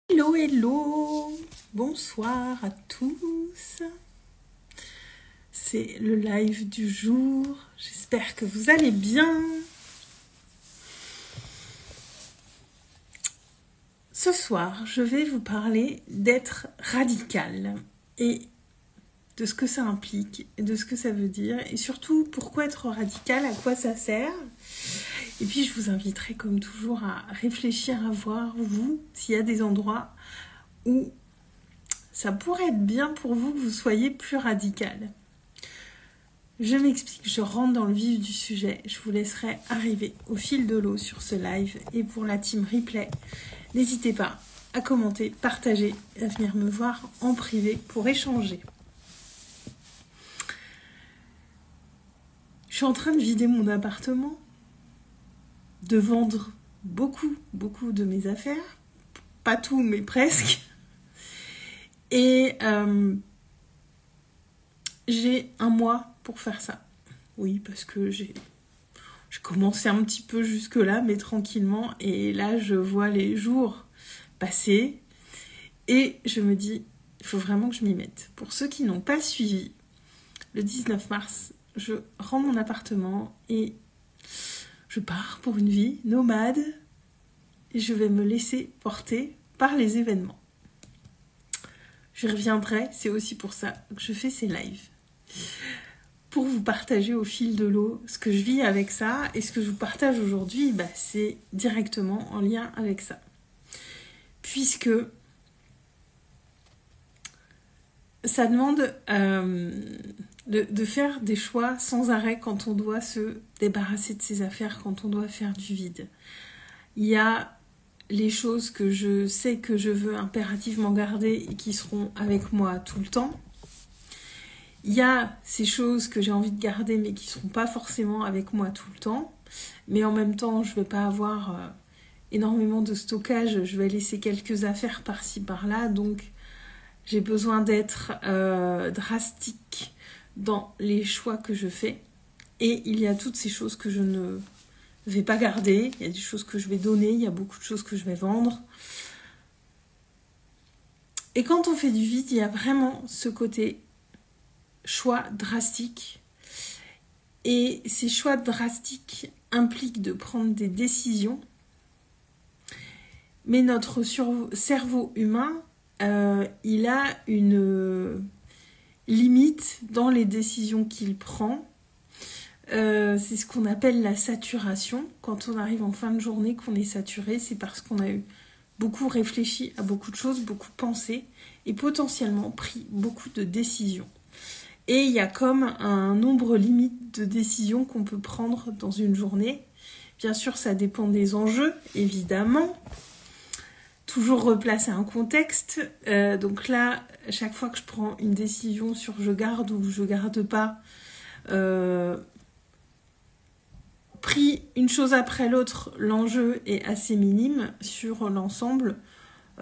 Hello, hello, bonsoir à tous. C'est le live du jour. J'espère que vous allez bien. Ce soir, je vais vous parler d'être radical et de ce que ça implique, et de ce que ça veut dire, et surtout pourquoi être radical, à quoi ça sert. Et puis je vous inviterai comme toujours à réfléchir, à voir, vous, s'il y a des endroits où ça pourrait être bien pour vous que vous soyez plus radical. Je m'explique, je rentre dans le vif du sujet. Je vous laisserai arriver au fil de l'eau sur ce live. Et pour la team replay, n'hésitez pas à commenter, partager et à venir me voir en privé pour échanger. Je suis en train de vider mon appartement, de vendre beaucoup de mes affaires. Pas tout, mais presque. Et j'ai un mois pour faire ça. Oui, parce que j'ai commencé un petit peu jusque-là, mais tranquillement. Et là, je vois les jours passer. Et je me dis, il faut vraiment que je m'y mette. Pour ceux qui n'ont pas suivi, le 19 mars, je rends mon appartement et je pars pour une vie nomade. Et je vais me laisser porter par les événements. Je reviendrai, c'est aussi pour ça que je fais ces lives. Pour vous partager au fil de l'eau ce que je vis avec ça, et ce que je vous partage aujourd'hui, c'est directement en lien avec ça. Puisque ça demande de faire des choix sans arrêt quand on doit se débarrasser de ses affaires, quand on doit faire du vide. Il y a les choses que je sais que je veux impérativement garder et qui seront avec moi tout le temps. Il y a ces choses que j'ai envie de garder mais qui ne seront pas forcément avec moi tout le temps. Mais en même temps, je ne vais pas avoir énormément de stockage. Je vais laisser quelques affaires par-ci, par-là. Donc, j'ai besoin d'être drastique dans les choix que je fais. Et il y a toutes ces choses que je ne vais pas garder. Il y a des choses que je vais donner. Il y a beaucoup de choses que je vais vendre. Et quand on fait du vide, il y a vraiment ce côté choix drastique. Et ces choix drastiques impliquent de prendre des décisions. Mais notre cerveau humain, il a une limite dans les décisions qu'il prend. C'est ce qu'on appelle la saturation. Quand on arrive en fin de journée, qu'on est saturé, c'est parce qu'on a eu beaucoup réfléchi à beaucoup de choses, beaucoup pensé et potentiellement pris beaucoup de décisions. Et il y a comme un nombre limite de décisions qu'on peut prendre dans une journée. Bien sûr, ça dépend des enjeux, évidemment. Toujours replacer un contexte. Donc là, à chaque fois que je prends une décision sur je garde ou je garde pas, pris une chose après l'autre, l'enjeu est assez minime. Sur l'ensemble,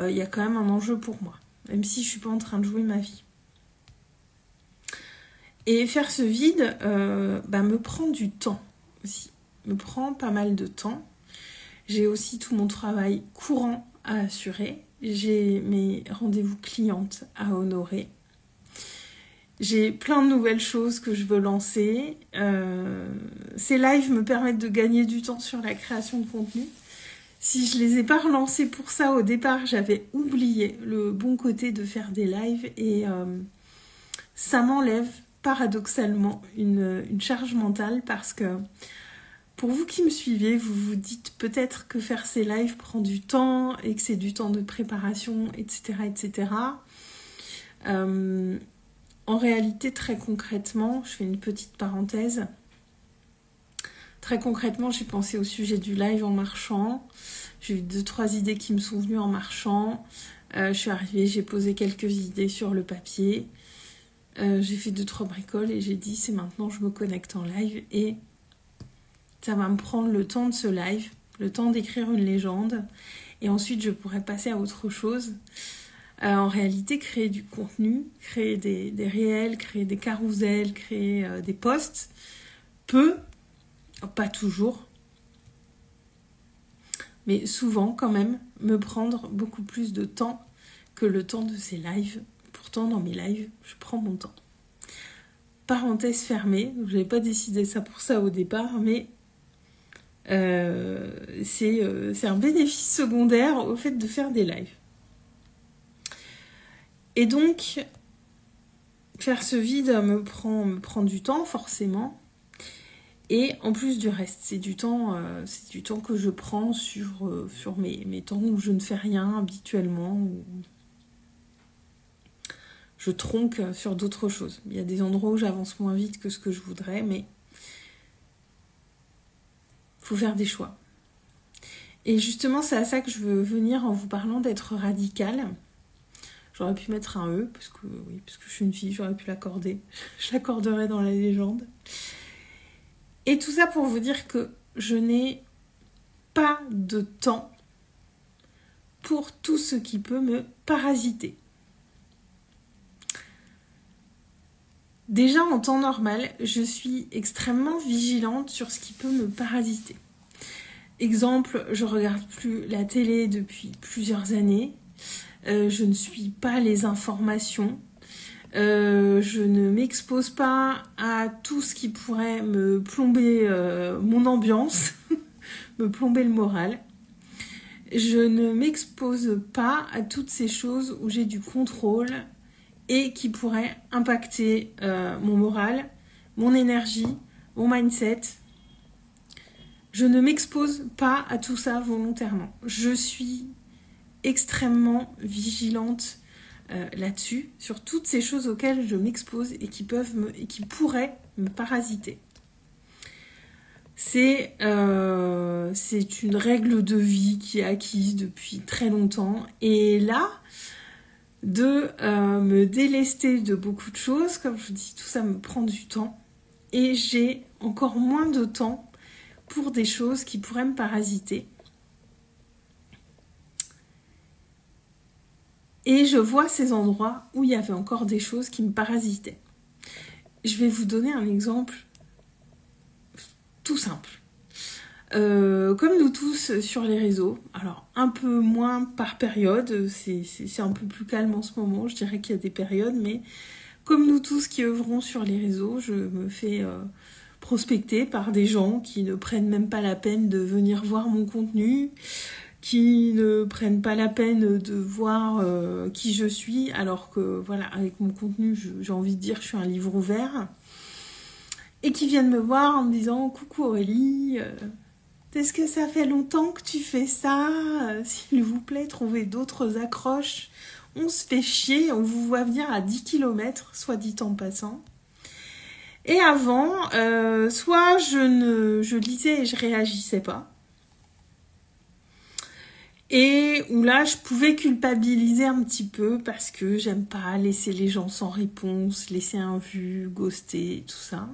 il y a quand même un enjeu pour moi, même si je suis pas en train de jouer ma vie. Et faire ce vide me prend du temps aussi, me prend pas mal de temps. J'ai aussi tout mon travail courant à assurer. J'ai mes rendez-vous clientes à honorer. J'ai plein de nouvelles choses que je veux lancer. Ces lives me permettent de gagner du temps sur la création de contenu. Si je les ai pas relancés pour ça au départ, j'avais oublié le bon côté de faire des lives et ça m'enlève paradoxalement une charge mentale parce que pour vous qui me suivez, vous vous dites peut-être que faire ces lives prend du temps et que c'est du temps de préparation, etc. etc. En réalité, très concrètement, je fais une petite parenthèse. Très concrètement, j'ai pensé au sujet du live en marchant. J'ai eu 2-3 idées qui me sont venues en marchant. Je suis arrivée, j'ai posé quelques idées sur le papier. J'ai fait 2-3 bricoles et j'ai dit c'est maintenant je me connecte en live et ça va me prendre le temps de ce live, le temps d'écrire une légende et ensuite je pourrai passer à autre chose. En réalité, créer du contenu, créer des réels, créer des carousels, créer des posts peut, pas toujours, mais souvent quand même me prendre beaucoup plus de temps que le temps de ces lives. Pourtant, dans mes lives, je prends mon temps. Parenthèse fermée, je n'avais pas décidé ça pour ça au départ, mais c'est un bénéfice secondaire au fait de faire des lives. Et donc, faire ce vide me prend du temps, forcément. Et en plus du reste, c'est du temps que je prends sur mes temps où je ne fais rien habituellement, où je tronque sur d'autres choses. Il y a des endroits où j'avance moins vite que ce que je voudrais, mais il faut faire des choix. Et justement, c'est à ça que je veux venir en vous parlant d'être radicale. J'aurais pu mettre un E, parce que je suis une fille, j'aurais pu l'accorder. Je l'accorderai dans la légende. Et tout ça pour vous dire que je n'ai pas de temps pour tout ce qui peut me parasiter. Déjà, en temps normal, je suis extrêmement vigilante sur ce qui peut me parasiter. Exemple, je regarde plus la télé depuis plusieurs années. Je ne suis pas les informations. Je ne m'expose pas à tout ce qui pourrait me plomber mon ambiance, me plomber le moral. Je ne m'expose pas à toutes ces choses où j'ai du contrôle et qui pourraient impacter mon moral, mon énergie, mon mindset. Je ne m'expose pas à tout ça volontairement. Je suis extrêmement vigilante là-dessus, sur toutes ces choses auxquelles je m'expose et qui pourraient me parasiter. C'est une règle de vie qui est acquise depuis très longtemps. Et là, de me délester de beaucoup de choses, comme je vous dis, tout ça me prend du temps. Et j'ai encore moins de temps pour des choses qui pourraient me parasiter. Et je vois ces endroits où il y avait encore des choses qui me parasitaient. Je vais vous donner un exemple tout simple. Comme nous tous sur les réseaux, alors un peu moins par période, c'est un peu plus calme en ce moment, je dirais qu'il y a des périodes, mais comme nous tous qui œuvrons sur les réseaux, je me fais prospecter par des gens qui ne prennent même pas la peine de venir voir mon contenu, qui ne prennent pas la peine de voir qui je suis, alors que voilà, avec mon contenu, j'ai envie de dire que je suis un livre ouvert, et qui viennent me voir en me disant « Coucou Aurélie, est-ce que ça fait longtemps que tu fais ça? S'il vous plaît, trouvez d'autres accroches. On se fait chier, on vous voit venir à 10 km, soit dit en passant. » Et avant, soit je lisais et je réagissais pas, et où là, je pouvais culpabiliser un petit peu parce que j'aime pas laisser les gens sans réponse, laisser un vu, ghoster, tout ça.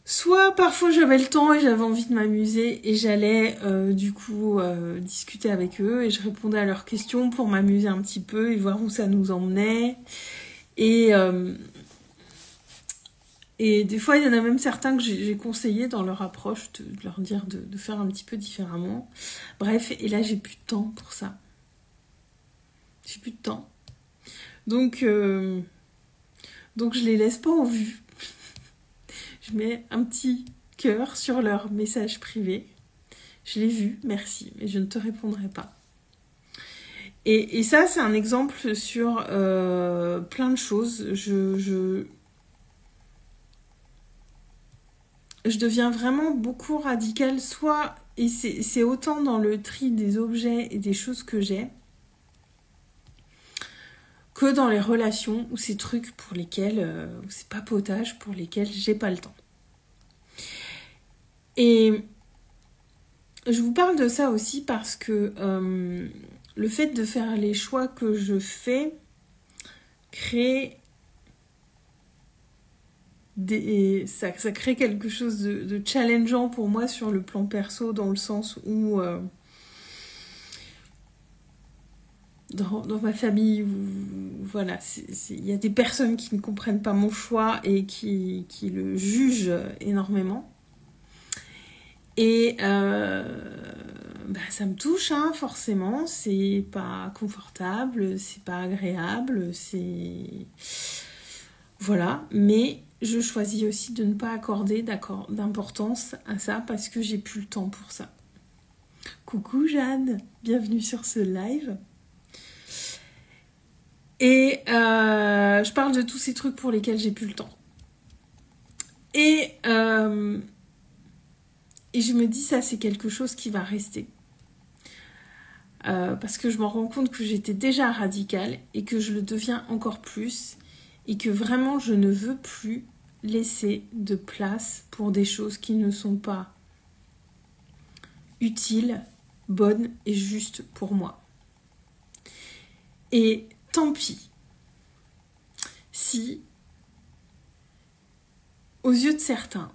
Soit parfois j'avais le temps et j'avais envie de m'amuser et j'allais du coup discuter avec eux et je répondais à leurs questions pour m'amuser un petit peu et voir où ça nous emmenait. Et des fois, il y en a même certains que j'ai conseillé dans leur approche de leur dire de faire un petit peu différemment. Bref, et là, j'ai plus de temps pour ça. J'ai plus de temps. Donc je les laisse pas en vue. Je mets un petit cœur sur leur message privé. Je l'ai vu, merci, mais je ne te répondrai pas. Et ça, c'est un exemple sur plein de choses. Je deviens vraiment beaucoup radicale, et c'est autant dans le tri des objets et des choses que j'ai, que dans les relations ou ces trucs pour lesquels, ou ces papotages pour lesquels j'ai pas le temps. Et je vous parle de ça aussi parce que le fait de faire les choix que je fais crée ça crée quelque chose de challengeant pour moi sur le plan perso, dans le sens où dans ma famille, voilà, il y a des personnes qui ne comprennent pas mon choix et qui le jugent énormément. Et ça me touche, hein, forcément. C'est pas confortable, c'est pas agréable, c'est... Voilà. Mais je choisis aussi de ne pas accorder d'importance à ça parce que j'ai plus le temps pour ça. Coucou Jeanne, bienvenue sur ce live. Et je parle de tous ces trucs pour lesquels j'ai plus le temps. Et je me dis, ça c'est quelque chose qui va rester. Parce que je me rends compte que j'étais déjà radicale et que je le deviens encore plus et que vraiment je ne veux plus laisser de place pour des choses qui ne sont pas utiles, bonnes et justes pour moi. Et tant pis si, aux yeux de certains,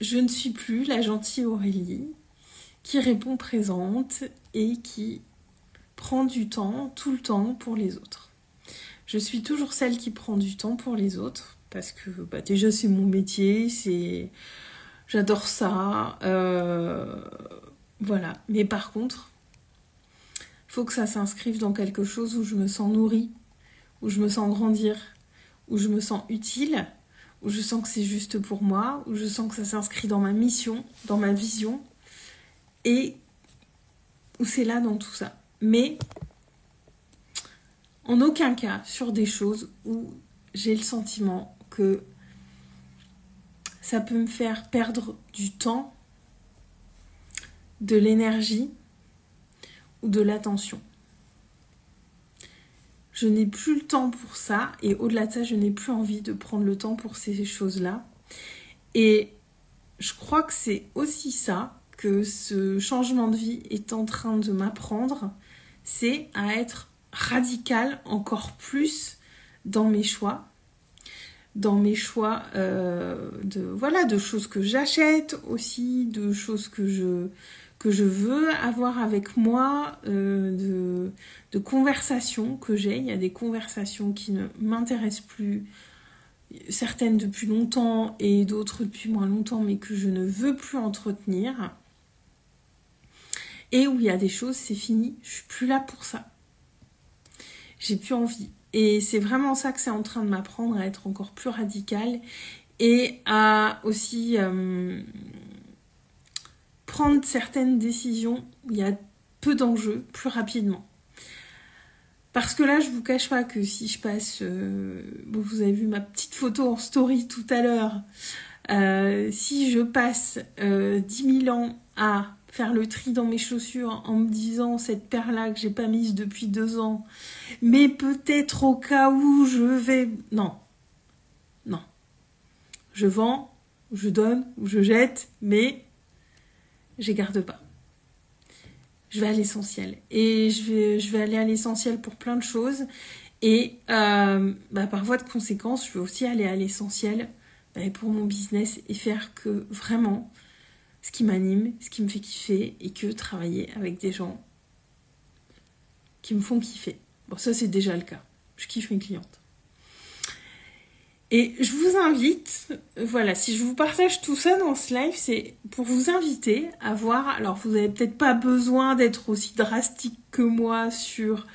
je ne suis plus la gentille Aurélie qui répond présente et qui prend du temps, tout le temps, pour les autres. Je suis toujours celle qui prend du temps pour les autres, parce que déjà c'est mon métier, j'adore ça, voilà. Mais par contre, il faut que ça s'inscrive dans quelque chose où je me sens nourrie, où je me sens grandir, où je me sens utile, où je sens que c'est juste pour moi, où je sens que ça s'inscrit dans ma mission, dans ma vision, et où c'est là dans tout ça. Mais en aucun cas sur des choses où j'ai le sentiment que ça peut me faire perdre du temps, de l'énergie ou de l'attention. Je n'ai plus le temps pour ça et au-delà de ça, je n'ai plus envie de prendre le temps pour ces choses-là. Et je crois que c'est aussi ça que ce changement de vie est en train de m'apprendre, c'est à être radicale encore plus dans mes choix de choses que j'achète aussi, de choses que je veux avoir avec moi, de conversations que j'ai. Il y a des conversations qui ne m'intéressent plus, certaines depuis longtemps et d'autres depuis moins longtemps, mais que je ne veux plus entretenir. Et où il y a des choses, c'est fini, je suis plus là pour ça. J'ai plus envie. Et c'est vraiment ça que c'est en train de m'apprendre, à être encore plus radicale et à aussi prendre certaines décisions où il y a peu d'enjeux plus rapidement. Parce que là, je vous cache pas que si je passe... vous avez vu ma petite photo en story tout à l'heure. Si je passe 10 000 ans à faire le tri dans mes chaussures en me disant cette paire-là que j'ai pas mise depuis 2 ans, mais peut-être au cas où je vais... Non. Je vends, je donne, ou je jette, mais je les garde pas. Je vais à l'essentiel. Et je vais aller à l'essentiel pour plein de choses. Et par voie de conséquence, je vais aussi aller à l'essentiel pour mon business et faire que vraiment ce qui m'anime, ce qui me fait kiffer et que travailler avec des gens qui me font kiffer. Bon, ça c'est déjà le cas. Je kiffe mes clientes. Et je vous invite, voilà, si je vous partage tout ça dans ce live, c'est pour vous inviter à voir, alors vous n'avez peut-être pas besoin d'être aussi drastique que moi sur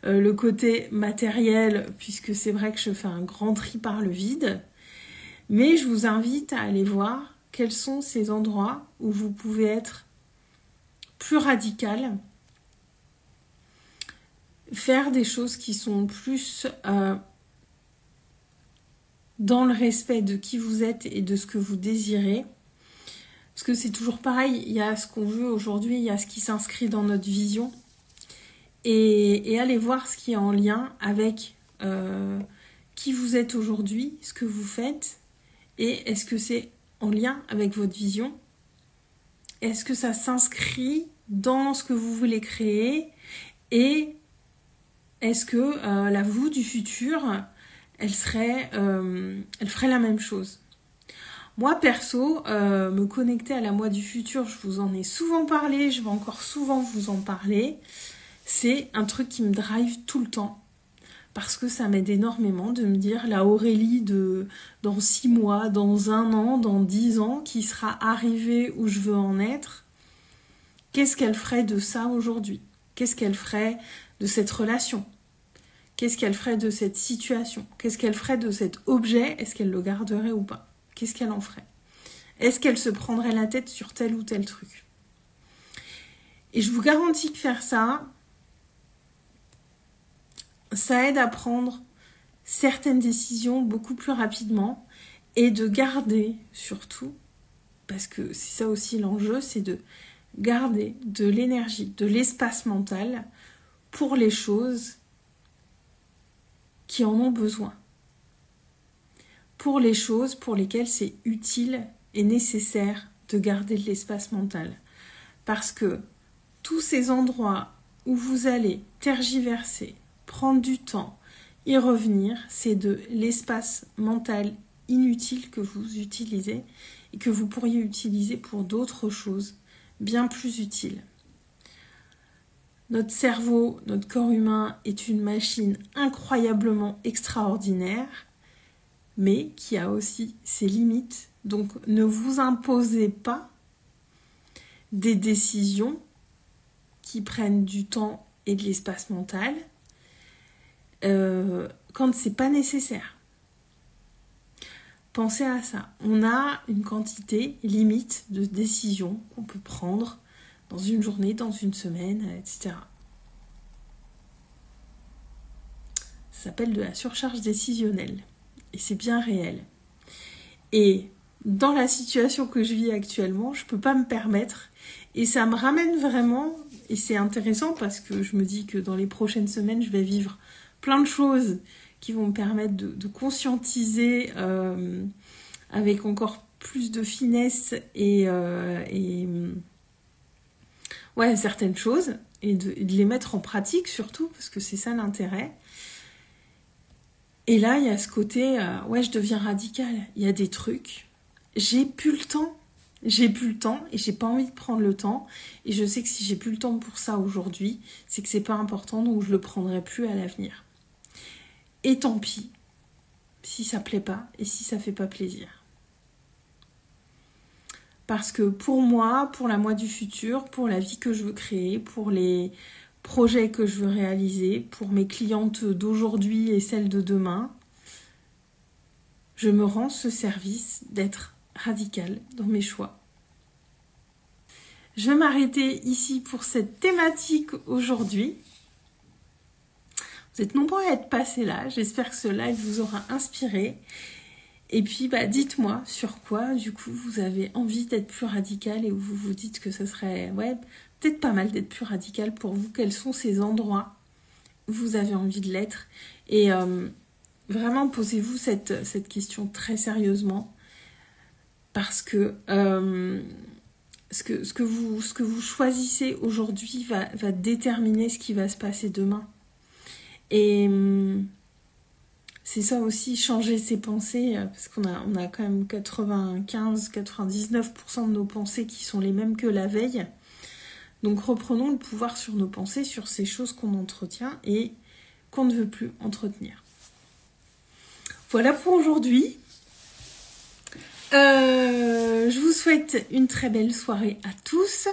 le côté matériel, puisque c'est vrai que je fais un grand tri par le vide, mais je vous invite à aller voir quels sont ces endroits où vous pouvez être plus radical, faire des choses qui sont plus dans le respect de qui vous êtes et de ce que vous désirez. Parce que c'est toujours pareil, il y a ce qu'on veut aujourd'hui, il y a ce qui s'inscrit dans notre vision. Et aller voir ce qui est en lien avec qui vous êtes aujourd'hui, ce que vous faites, et est-ce que c'est en lien avec votre vision? Est-ce que ça s'inscrit dans ce que vous voulez créer? Et est-ce que la vous du futur, elle ferait la même chose? Moi, perso, me connecter à la moi du futur, je vous en ai souvent parlé, je vais encore souvent vous en parler. C'est un truc qui me drive tout le temps. parce que ça m'aide énormément de me dire la Aurélie dans 6 mois, dans 1 an, dans 10 ans, qui sera arrivée où je veux en être, qu'est-ce qu'elle ferait de ça aujourd'hui? Qu'est-ce qu'elle ferait de cette relation? Qu'est-ce qu'elle ferait de cette situation? Qu'est-ce qu'elle ferait de cet objet? Est-ce qu'elle le garderait ou pas? Qu'est-ce qu'elle en ferait? Est-ce qu'elle se prendrait la tête sur tel ou tel truc? Et je vous garantis que faire ça, ça aide à prendre certaines décisions beaucoup plus rapidement et de garder surtout, parce que c'est ça aussi l'enjeu, c'est de garder de l'énergie, de l'espace mental pour les choses qui en ont besoin. Pour les choses pour lesquelles c'est utile et nécessaire de garder de l'espace mental. Parce que tous ces endroits où vous allez tergiverser, prendre du temps, y revenir, c'est de l'espace mental inutile que vous utilisez et que vous pourriez utiliser pour d'autres choses bien plus utiles. Notre cerveau, notre corps humain est une machine incroyablement extraordinaire, mais qui a aussi ses limites. Donc ne vous imposez pas des décisions qui prennent du temps et de l'espace mental quand c'est pas nécessaire. Pensez à ça. On a une quantité limite de décisions qu'on peut prendre dans une journée, dans une semaine, etc. Ça s'appelle de la surcharge décisionnelle. Et c'est bien réel. Et dans la situation que je vis actuellement, je ne peux pas me permettre. Et ça me ramène vraiment, et c'est intéressant parce que je me dis que dans les prochaines semaines, je vais vivre plein de choses qui vont me permettre de conscientiser avec encore plus de finesse et certaines choses et de les mettre en pratique surtout, parce que c'est ça l'intérêt. Et là, il y a ce côté, je deviens radicale. Il y a des trucs, j'ai plus le temps et j'ai pas envie de prendre le temps. Et je sais que si j'ai plus le temps pour ça aujourd'hui, c'est que c'est pas important, donc je le prendrai plus à l'avenir. Et tant pis, si ça plaît pas et si ça fait pas plaisir. Parce que pour moi, pour la moi du futur, pour la vie que je veux créer, pour les projets que je veux réaliser, pour mes clientes d'aujourd'hui et celles de demain, je me rends ce service d'être radicale dans mes choix. Je vais m'arrêter ici pour cette thématique aujourd'hui. Vous êtes nombreux à être passés là, j'espère que ce live vous aura inspiré. Et puis dites-moi sur quoi du coup vous avez envie d'être plus radical et où vous vous dites que ce serait peut-être pas mal d'être plus radical pour vous. Quels sont ces endroits où vous avez envie de l'être? Et vraiment posez-vous cette question très sérieusement, parce que ce que vous choisissez aujourd'hui va déterminer ce qui va se passer demain. Et c'est ça aussi, changer ses pensées, parce qu'on a quand même 95-99% de nos pensées qui sont les mêmes que la veille. Donc reprenons le pouvoir sur nos pensées, sur ces choses qu'on entretient et qu'on ne veut plus entretenir. Voilà pour aujourd'hui. Je vous souhaite une très belle soirée à tous.